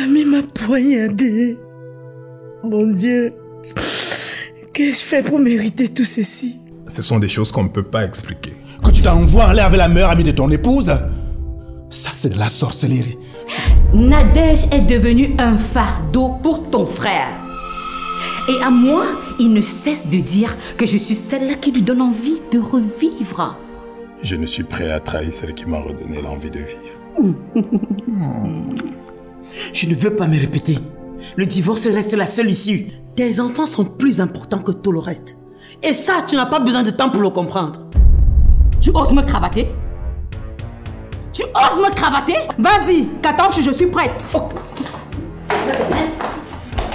Samy m'a poignardé. Mon Dieu, qu'ai-je fait pour mériter tout ceci? Ce sont des choses qu'on ne peut pas expliquer. Que tu t'envoies en l'air avec la meilleure amie de ton épouse, ça c'est de la sorcellerie. Nadège est devenu un fardeau pour ton frère. Et à moi, il ne cesse de dire que je suis celle-là qui lui donne envie de revivre. Je ne suis prêt à trahir celle qui m'a redonné l'envie de vivre. Je ne veux pas me répéter. Le divorce reste la seule issue. Tes enfants sont plus importants que tout le reste. Et ça, tu n'as pas besoin de temps pour le comprendre. Tu oses me cravater? Tu oses me cravater? Vas-y, qu'attends-tu, je suis prête. Oh.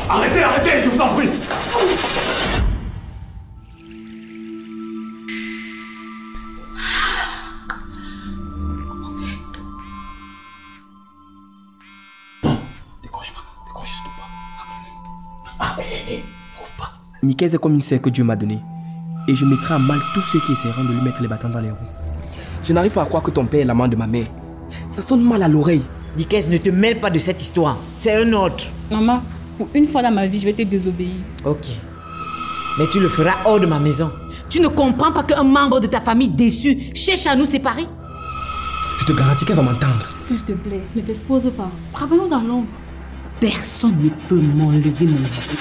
Arrêtez, arrêtez, je vous en prie. Nicaise est comme une sœur que Dieu m'a donnée. Et je mettrai à mal tous ceux qui essaieront de lui mettre les bâtons dans les roues. Je n'arrive pas à croire que ton père est l'amant de ma mère. Ça sonne mal à l'oreille. Nicaise, ne te mêle pas de cette histoire. C'est un autre. Maman, pour une fois dans ma vie, je vais te désobéir. Ok. Mais tu le feras hors de ma maison. Tu ne comprends pas qu'un membre de ta famille déçu cherche à nous séparer? Je te garantis qu'elle va m'entendre. S'il te plaît, ne t'expose pas. Travaillons dans l'ombre. Personne ne peut m'enlever mon vie.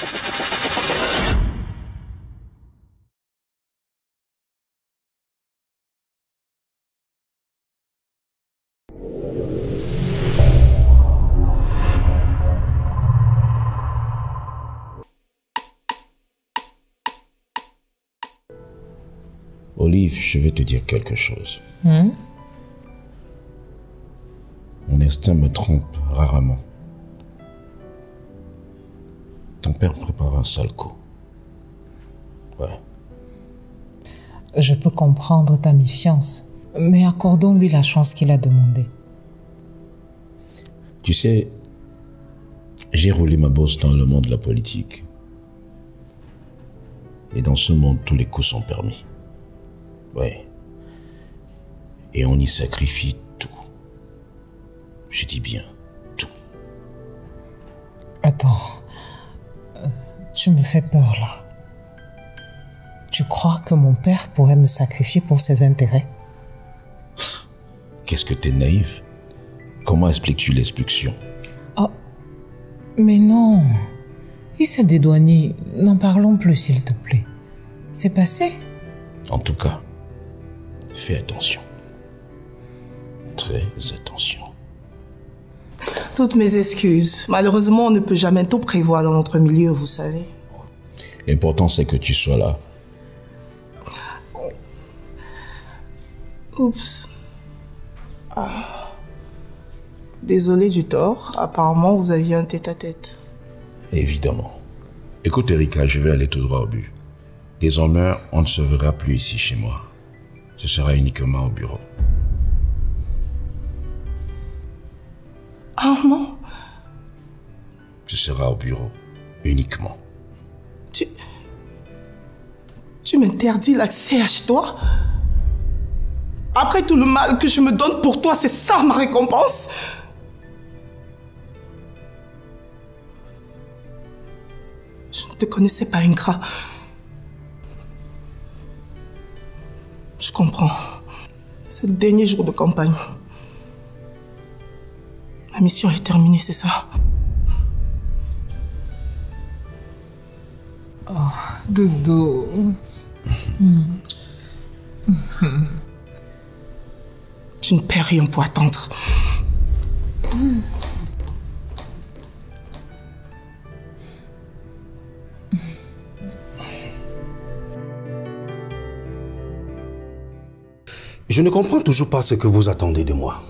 Olive, je vais te dire quelque chose. Mon instinct me trompe rarement. Ton père prépare un sale coup. Ouais. Je peux comprendre ta méfiance, mais accordons-lui la chance qu'il a demandée. Tu sais, j'ai roulé ma bosse dans le monde de la politique. Et dans ce monde, tous les coups sont permis. Ouais. Et on y sacrifie tout. Je dis bien tout. Attends. Tu me fais peur là. Tu crois que mon père pourrait me sacrifier pour ses intérêts? Qu'est-ce que t'es naïf? Comment expliques-tu l'expulsion? Oh. Mais non. Il s'est dédouané. N'en parlons plus s'il te plaît. C'est passé. En tout cas, fais attention. Très attention. Toutes mes excuses. Malheureusement, on ne peut jamais tout prévoir dans notre milieu, vous savez. L'important, c'est que tu sois là. Oups. Désolé du tort. Apparemment, vous aviez un tête-à-tête. Évidemment. Écoute, Erika, je vais aller tout droit au but. Désormais, on ne se verra plus ici chez moi. Ce sera uniquement au bureau. Ah non. Ce sera au bureau, uniquement. Tu m'interdis l'accès à chez toi? Après tout le mal que je me donne pour toi, c'est ça ma récompense? Je ne te connaissais pas, ingrat. Je comprends. C'est le dernier jour de campagne. Ma mission est terminée, c'est ça? Oh, Dodo. Tu ne perds rien pour attendre. Je ne comprends toujours pas ce que vous attendez de moi.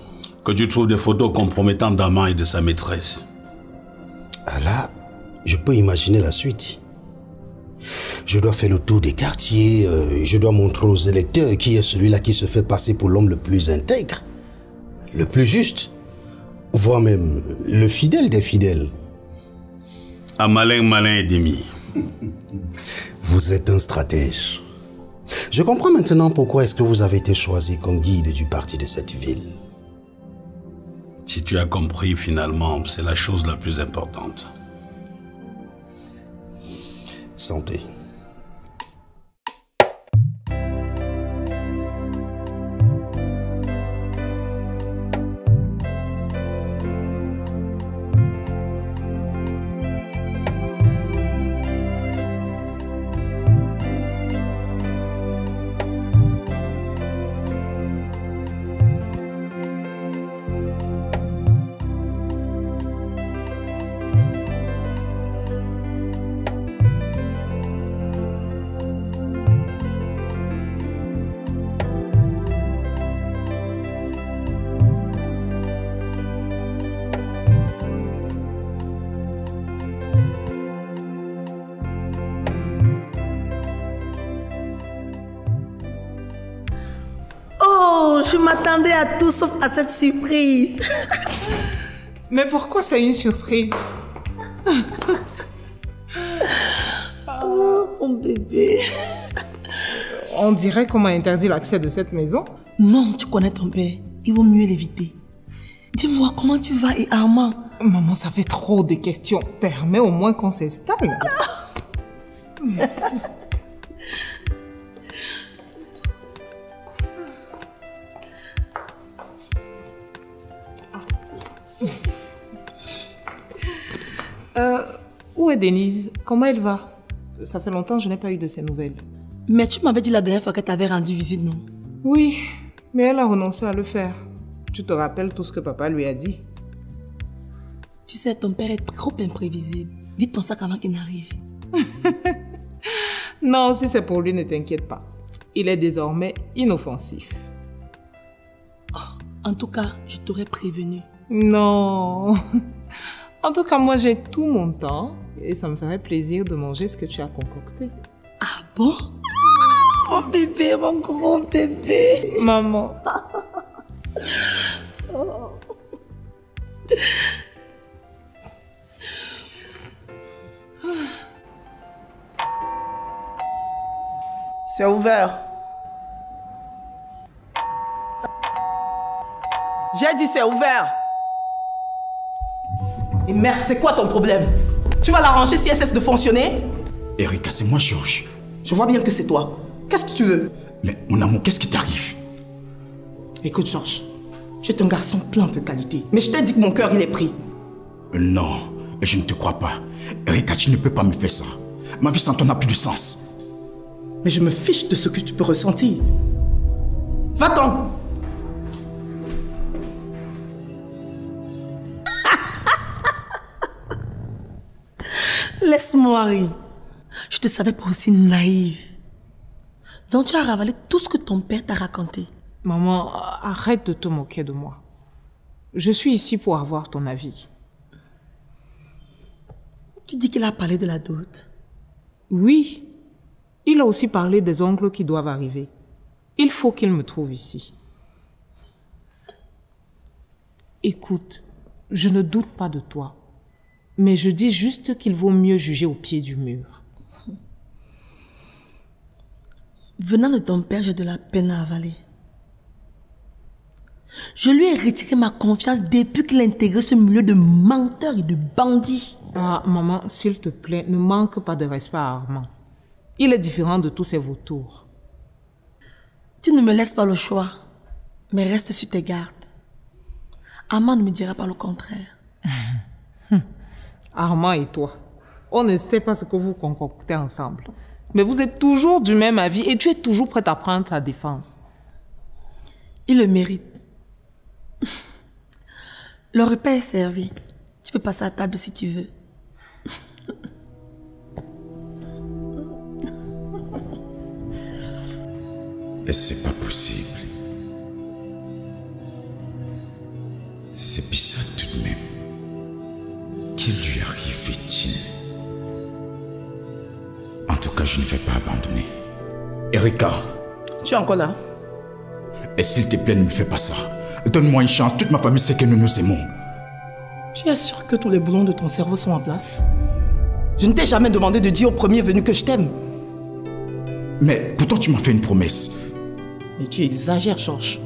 Que tu trouves des photos compromettantes d'Amand et de sa maîtresse. Ah là, je peux imaginer la suite. Je dois faire le tour des quartiers, je dois montrer aux électeurs qui est celui-là qui se fait passer pour l'homme le plus intègre, le plus juste, voire même le fidèle des fidèles. Un malin, malin et demi. Vous êtes un stratège. Je comprends maintenant pourquoi est-ce que vous avez été choisi comme guide du parti de cette ville. Si tu as compris, finalement, c'est la chose la plus importante. Santé. Je m'attendais à tout sauf à cette surprise. Mais pourquoi c'est une surprise? Oh, mon bébé. On dirait qu'on m'a interdit l'accès de cette maison. Non, tu connais ton père. Il vaut mieux l'éviter. Dis-moi, comment tu vas et Armand? Maman, ça fait trop de questions. Permets au moins qu'on s'installe. Où est Denise? Comment elle va? Ça fait longtemps que je n'ai pas eu de ses nouvelles. Mais tu m'avais dit la dernière fois qu'elle t'avait rendu visite, non? Oui, mais elle a renoncé à le faire. Tu te rappelles tout ce que papa lui a dit? Tu sais, ton père est trop imprévisible. Vite ton sac avant qu'il n'arrive. Non, si c'est pour lui, ne t'inquiète pas. Il est désormais inoffensif. Oh, en tout cas, je t'aurais prévenu. Non. En tout cas, moi, j'ai tout mon temps et ça me ferait plaisir de manger ce que tu as concocté. Ah bon? Mon bébé, mon gros bébé. Maman. Oh. C'est ouvert. J'ai dit c'est ouvert. Et merde, c'est quoi ton problème? Tu vas l'arranger si elle cesse de fonctionner? Erika, c'est moi, Georges. Je vois bien que c'est toi. Qu'est-ce que tu veux? Mais mon amour, qu'est-ce qui t'arrive? Écoute, Georges, tu es un garçon plein de qualité. Mais je t'ai dit que mon cœur, il est pris. Non, je ne te crois pas. Erika, tu ne peux pas me faire ça. Ma vie sans toi n'a plus de sens. Mais je me fiche de ce que tu peux ressentir. Va-t'en! Laisse-moi rire. Je te savais pas aussi naïve. Donc tu as ravalé tout ce que ton père t'a raconté. Maman, arrête de te moquer de moi. Je suis ici pour avoir ton avis. Tu dis qu'il a parlé de la dot. Oui. Il a aussi parlé des oncles qui doivent arriver. Il faut qu'il me trouve ici. Écoute, je ne doute pas de toi. Mais je dis juste qu'il vaut mieux juger au pied du mur. Venant de ton père, j'ai de la peine à avaler. Je lui ai retiré ma confiance depuis qu'il a intégré ce milieu de menteurs et de bandits. Ah, maman, s'il te plaît, ne manque pas de respect à Armand. Il est différent de tous ces vautours. Tu ne me laisses pas le choix, mais reste sur tes gardes. Armand ne me dira pas le contraire. Armand et toi, on ne sait pas ce que vous concoctez ensemble. Mais vous êtes toujours du même avis et tu es toujours prête à prendre sa défense. Il le mérite. Le repas est servi. Tu peux passer à table si tu veux. Et c'est pas possible. C'est bizarre tout de même. Que lui arrive-t-il? En tout cas, je ne vais pas abandonner. Erika. Tu es encore là? Et s'il te plaît, ne me fais pas ça. Donne-moi une chance. Toute ma famille sait que nous nous aimons. Tu es sûr que tous les boulons de ton cerveau sont en place? Je ne t'ai jamais demandé de dire au premier venu que je t'aime. Mais pourtant, tu m'as fait une promesse. Mais tu exagères, Georges.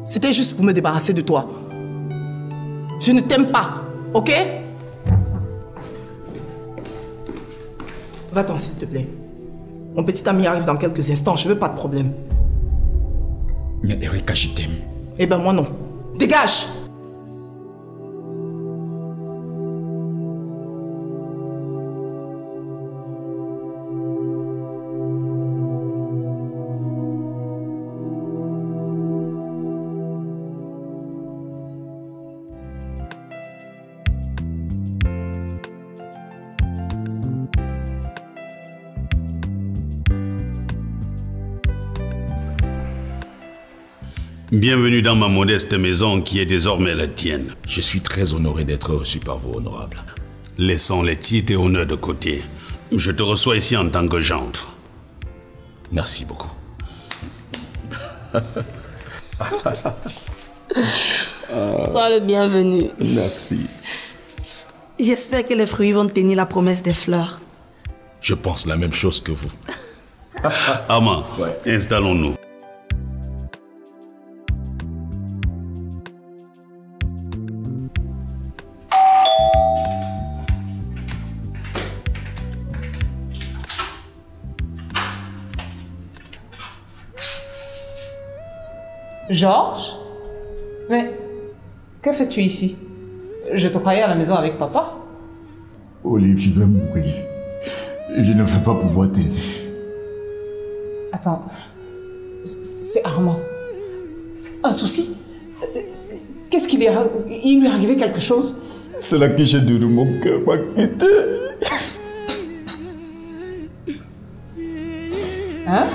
C'était juste pour me débarrasser de toi. Je ne t'aime pas, ok? Va-t'en, s'il te plaît. Mon petit ami arrive dans quelques instants, je veux pas de problème. Mais Erika, je t'aime. Eh ben moi non. Dégage! Bienvenue dans ma modeste maison qui est désormais la tienne. Je suis très honoré d'être reçu par vous, honorable. Laissons les titres et honneurs de côté. Je te reçois ici en tant que gendre. Merci beaucoup. Sois le bienvenu. Merci. J'espère que les fruits vont tenir la promesse des fleurs. Je pense la même chose que vous. Ama, installons-nous. Georges? Mais que fais-tu ici? Je te croyais à la maison avec papa. Olive, je vais mourir. Je ne vais pas pouvoir t'aider. Attends, c'est Armand. Un souci? Qu'est-ce qu'il est... Il lui est arrivé quelque chose? C'est la quichette de mon cœur m'a quitté. Hein?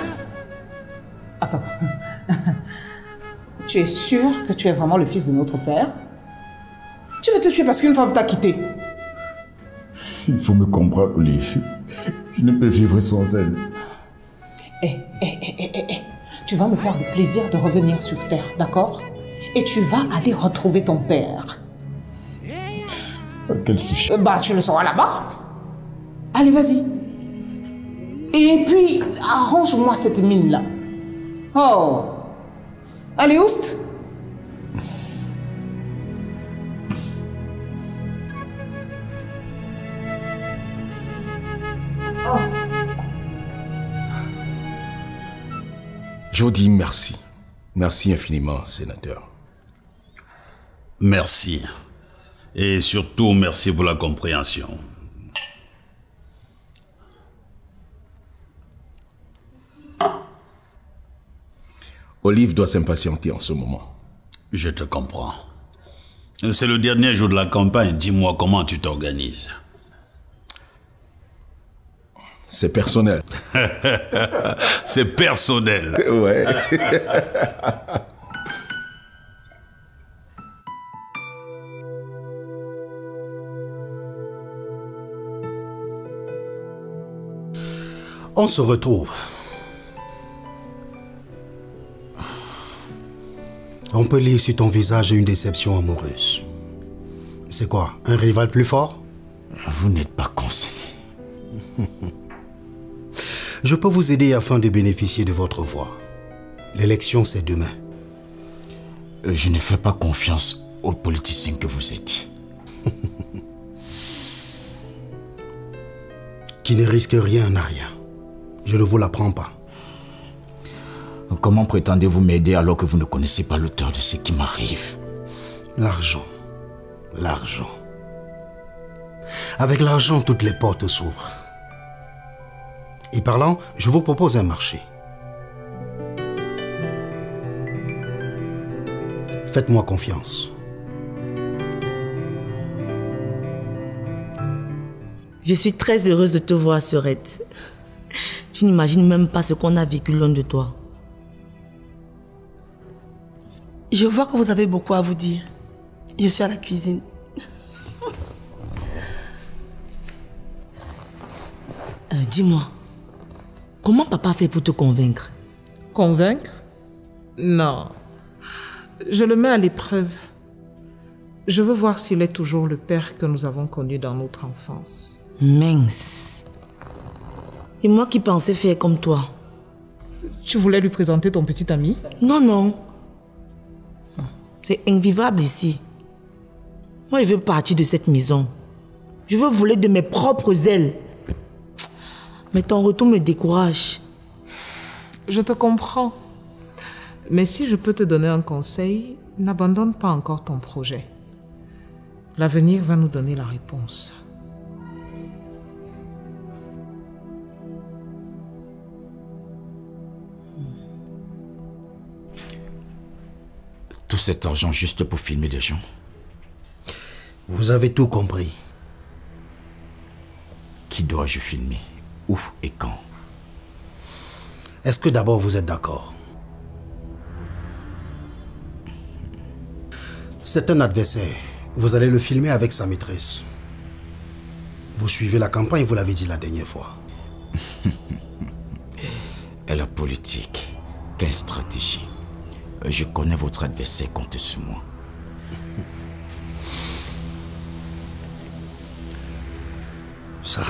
Attends. Tu es sûr que tu es vraiment le fils de notre père? Tu veux te tuer parce qu'une femme t'a quitté? Il faut me comprendre, Olive. Je ne peux vivre sans elle. Tu vas me faire le plaisir de revenir sur terre, d'accord? Et tu vas aller retrouver ton père. À quel sujet? Bah, tu le sauras là-bas. Allez, vas-y. Et puis, arrange-moi cette mine-là. Oh. Allez, oust. Oh. Je vous dis merci. Merci infiniment, sénateur. Merci. Et surtout, merci pour la compréhension. Olive doit s'impatienter en ce moment. Je te comprends. C'est le dernier jour de la campagne. Dis-moi comment tu t'organises. C'est personnel. C'est personnel. Ouais. On se retrouve. On peut lire sur ton visage une déception amoureuse. C'est quoi, un rival plus fort? Vous n'êtes pas concerné. Je peux vous aider afin de bénéficier de votre voix. L'élection, c'est demain. Je ne fais pas confiance aux politiciens que vous êtes. Qui ne risque rien n'a rien. Je ne vous l'apprends pas. Comment prétendez-vous m'aider alors que vous ne connaissez pas l'auteur de ce qui m'arrive? L'argent. L'argent. Avec l'argent, toutes les portes s'ouvrent. Et parlant, je vous propose un marché. Faites-moi confiance. Je suis très heureuse de te voir, Sorette. Tu n'imagines même pas ce qu'on a vécu loin de toi. Je vois que vous avez beaucoup à vous dire. Je suis à la cuisine. Dis-moi, comment papa fait pour te convaincre? Convaincre? Non. Je le mets à l'épreuve. Je veux voir s'il est toujours le père que nous avons connu dans notre enfance. Mince. Et moi qui pensais faire comme toi. Tu voulais lui présenter ton petit ami? Non, non. C'est invivable ici. Moi, je veux partir de cette maison. Je veux voler de mes propres ailes. Mais ton retour me décourage. Je te comprends. Mais si je peux te donner un conseil, n'abandonne pas encore ton projet. L'avenir va nous donner la réponse. Tout cet argent juste pour filmer des gens. Vous avez tout compris. Qui dois-je filmer? Où et quand? Est-ce que d'abord vous êtes d'accord? C'est un adversaire. Vous allez le filmer avec sa maîtresse. Vous suivez la campagne, vous l'avez dit la dernière fois. Et la politique, quelle stratégie? Je connais votre adversaire, comptez sur moi. Ça.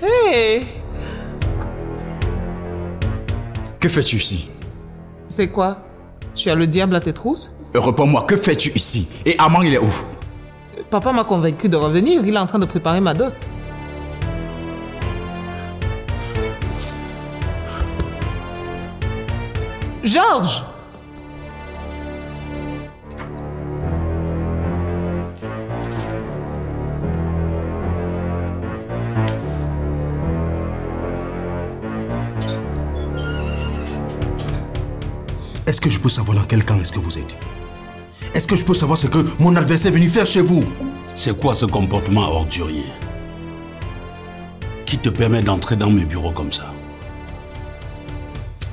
Hey! Que fais-tu ici? C'est quoi? Tu as le diable à tes trousses? Réponds-moi, que fais-tu ici? Et Armand, il est où? Papa m'a convaincu de revenir. Il est en train de préparer ma dot. Georges! Est-ce que je peux savoir dans quel camp est-ce que vous êtes? Est-ce que je peux savoir ce que mon adversaire est venu faire chez vous? C'est quoi ce comportement ordurier qui te permet d'entrer dans mes bureaux comme ça?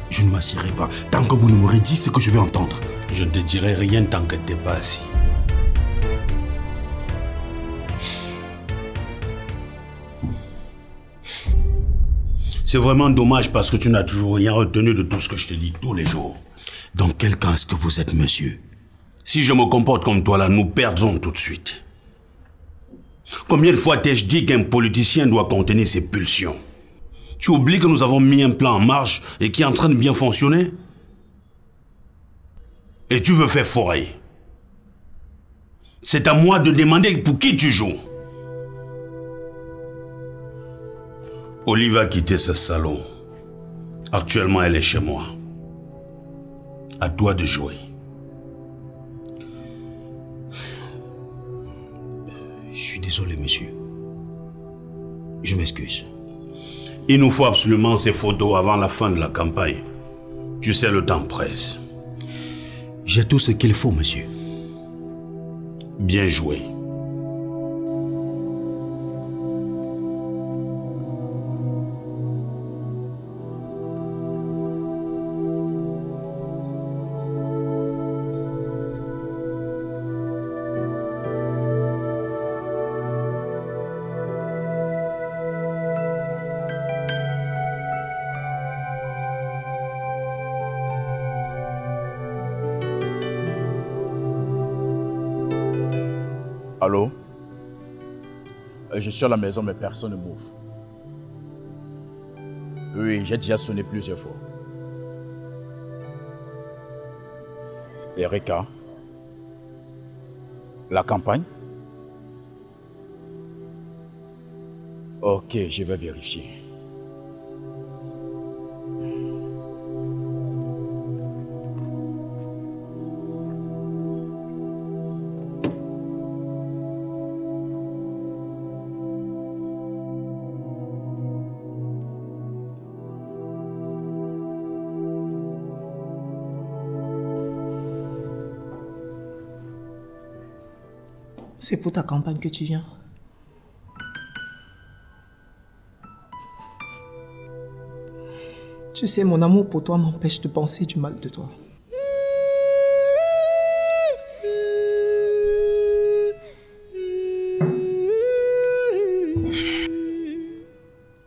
Je ne m'assierai pas tant que vous ne m'aurez dit ce que je vais entendre. Je ne te dirai rien tant que tu n'es pas assis. C'est vraiment dommage parce que tu n'as toujours rien retenu de tout ce que je te dis tous les jours. Dans quel camp est-ce que vous êtes, monsieur? Si je me comporte comme toi là, nous perdons tout de suite. Combien de fois t'ai-je dit qu'un politicien doit contenir ses pulsions? Tu oublies que nous avons mis un plan en marche et qui est en train de bien fonctionner? Et tu veux faire forer? C'est à moi de demander pour qui tu joues. Olive a quitté ce salon. Actuellement, elle est chez moi. À toi de jouer. Je suis désolé, monsieur. Je m'excuse. Il nous faut absolument ces photos avant la fin de la campagne. Tu sais, le temps presse. J'ai tout ce qu'il faut, monsieur. Bien joué. Allô? Je suis à la maison, mais personne ne m'ouvre. Oui, j'ai déjà sonné plusieurs fois. Erika? La campagne? Ok, je vais vérifier. C'est pour ta campagne que tu viens. Tu sais, mon amour pour toi m'empêche de penser du mal de toi.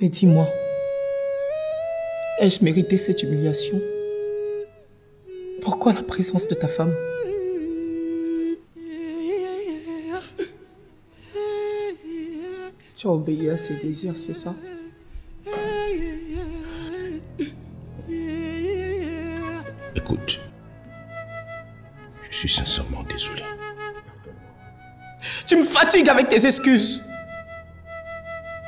Mais dis-moi, ai-je mérité cette humiliation? Pourquoi la présence de ta femme? Tu as obéi à ses désirs, c'est ça? Écoute, je suis sincèrement désolé. Tu me fatigues avec tes excuses.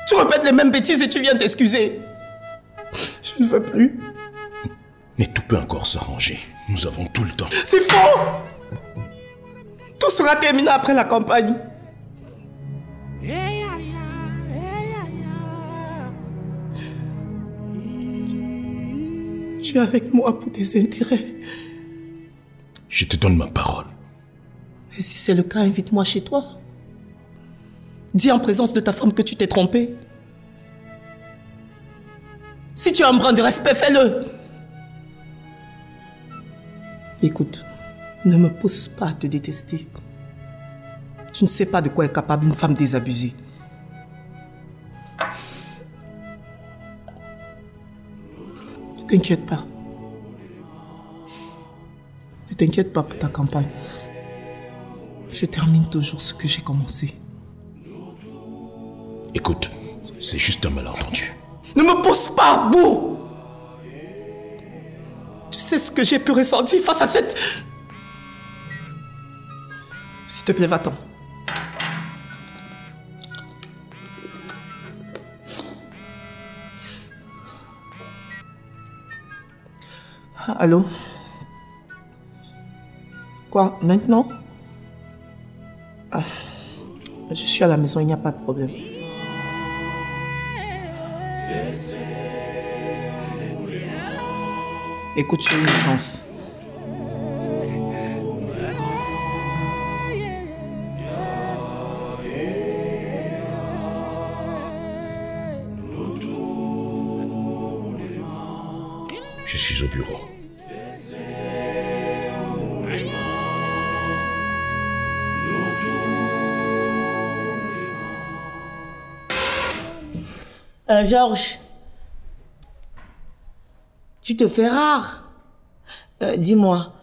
Tu répètes les mêmes bêtises et tu viens t'excuser. Je ne veux plus. Mais tout peut encore s'arranger. Nous avons tout le temps. C'est faux! Tout sera terminé après la campagne. Tu es avec moi pour tes intérêts. Je te donne ma parole. Et si c'est le cas, invite-moi chez toi. Dis en présence de ta femme que tu t'es trompé. Si tu as un brin de respect, fais-le. Écoute, ne me pousse pas à te détester. Tu ne sais pas de quoi est capable une femme désabusée. Ne t'inquiète pas. Ne t'inquiète pas pour ta campagne. Je termine toujours ce que j'ai commencé. Écoute, c'est juste un malentendu. Ne me pousse pas à bout! Tu sais ce que j'ai pu ressentir face à cette... S'il te plaît, va-t'en. Allô? Quoi, maintenant? Ah, je suis à la maison, il n'y a pas de problème. Écoute, j'ai une urgence. Je suis au bureau. Georges, tu te fais rare. Dis-moi,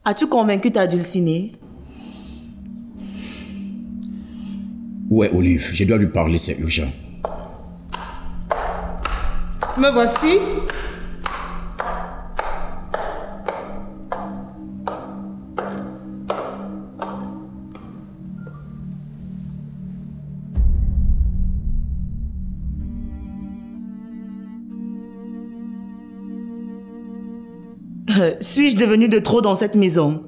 as-tu convaincu ta dulcinée? Ouais, Olive, je dois lui parler, c'est urgent. Me voici. Suis-je devenu de trop dans cette maison?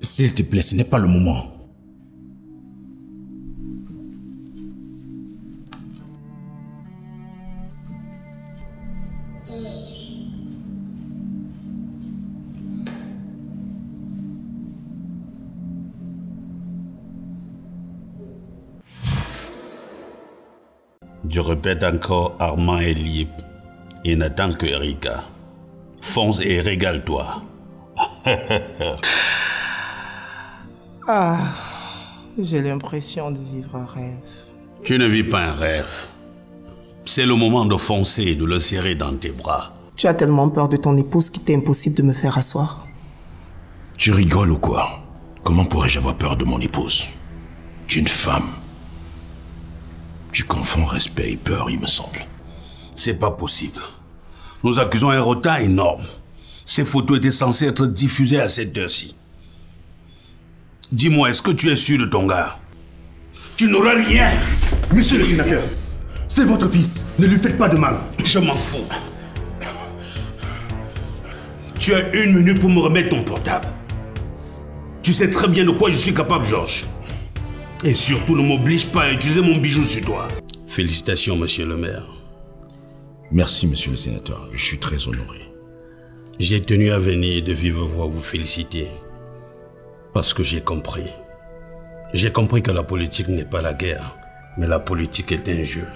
S'il te plaît, ce n'est pas le moment. Je répète encore, Armand est libre. Il n'attend que Erika. Fonce et régale-toi. Ah, j'ai l'impression de vivre un rêve. Tu ne vis pas un rêve. C'est le moment de foncer et de le serrer dans tes bras. Tu as tellement peur de ton épouse qu'il t'est impossible de me faire asseoir. Tu rigoles ou quoi? Comment pourrais-je avoir peur de mon épouse? Tu es une femme. Tu confonds respect et peur, il me semble. C'est pas possible. Nous accusons un retard énorme. Ces photos étaient censées être diffusées à cette heure-ci. Dis-moi, est-ce que tu es sûr de ton gars? Tu n'auras rien. Monsieur le sénateur, c'est votre fils. Ne lui faites pas de mal. Je m'en fous. Tu as 1 minute pour me remettre ton portable. Tu sais très bien de quoi je suis capable, Georges. Et surtout, ne m'oblige pas à utiliser mon bijou sur toi. Félicitations, monsieur le maire. Merci, monsieur le sénateur. Je suis très honoré. J'ai tenu à venir de vive voix vous féliciter. Parce que j'ai compris. J'ai compris que la politique n'est pas la guerre, mais la politique est un jeu.